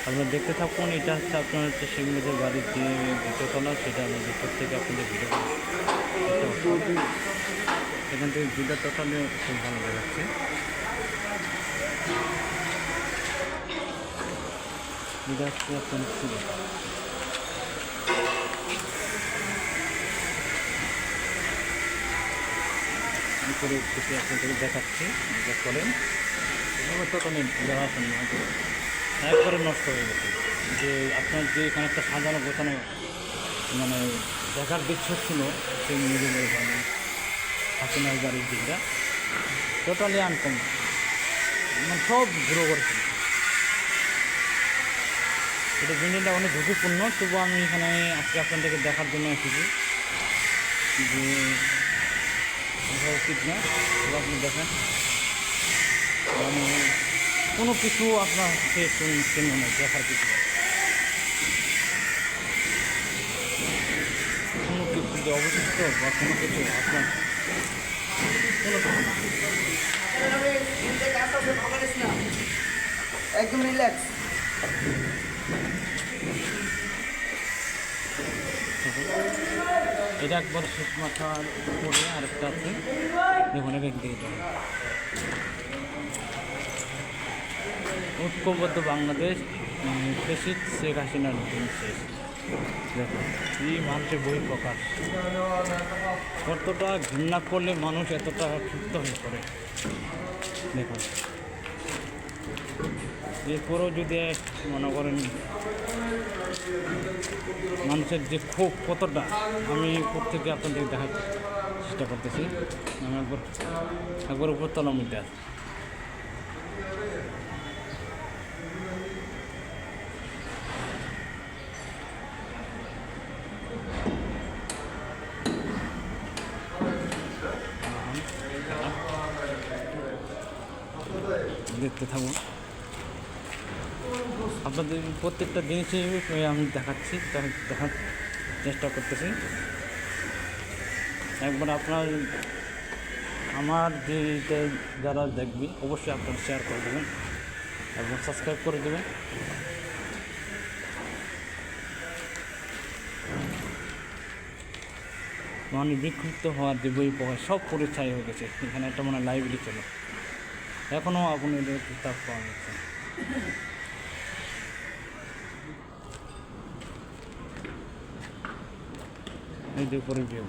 আপনারা দেখতে থাকুন। এটা হচ্ছে আপনার হচ্ছে শেখ মুজিবের বাড়ির যে দ্বিতীয়তলা, সেটা আমি ভিতর থেকে আপনাদের ভিডিও এখান থেকে ভিডিও টোটালি খুব ভালো দেখাচ্ছে। এটা হচ্ছে আপনার ছিল করে কিছু আপনাদের দেখাচ্ছি, যা করেন টোটালি দেখাচ্ছেন একবারে নষ্ট হয়ে গেছে। যে আপনার যে এখানে একটা সাজানো গোছানো মানে দেখার দৃশ্য ছিল সেই মুজিবের বাড়ি, হাসিনার বাড়ির দিকটা টোটালি আনকম, মানে সব ঘুরো করেছিল। এটা জিনিসটা অনেক ঝুঁকিপূর্ণ, তবু আমি এখানে আজকে আপনাদেরকে দেখার জন্য এসেছি যে উচিত না। তবু আপনি দেখেন মানে কোনো কিছু আপনার সে চিহ্ন নেই, দেখার কিছু কোনো কিছু যে অবশিষ্ট বা কোনো কিছু আপনার কোনো একদম রিল্যাক্স। এটা একবার শেষ মাথার উপরে আরেকটা আছে, দেখুন এটা দিয়ে দেবেন ঐক্যবদ্ধ বাংলাদেশ, ফেসিদ শেখ হাসিনার দিন শেষ। দেখুন এই মানুষের বই প্রকাশ, কতটা ঘৃণা করলে মানুষ এতটা ক্ষিপ্ত হয়ে পড়ে দেখুন। এরপরেও যদি মনে করেন মানুষের যে ক্ষোভ কতটা, আমি প্রত্যেকে আপনাদের দেখার চেষ্টা করতেছি। আমি একবার উপরতলার মধ্যে আছি। দেখতে থাকুন, আপনাদের প্রত্যেকটা জিনিসই আমি দেখাচ্ছি, দেখার চেষ্টা করতেছি। একবার আপনার আমার যেটা যারা দেখবি অবশ্যই আপনারা শেয়ার করে দেবেন এবং সাবস্ক্রাইব করে দেবেন। মানে বিক্ষিপ্ত হওয়ার যে বই পড়া সব পরিচয় হয়ে গেছে। এখানে একটা মানে লাইব্রেরি ছিল, এখনও আপনি কিতাব পাওয়া যাচ্ছে। এই যে উপরে ভিউ।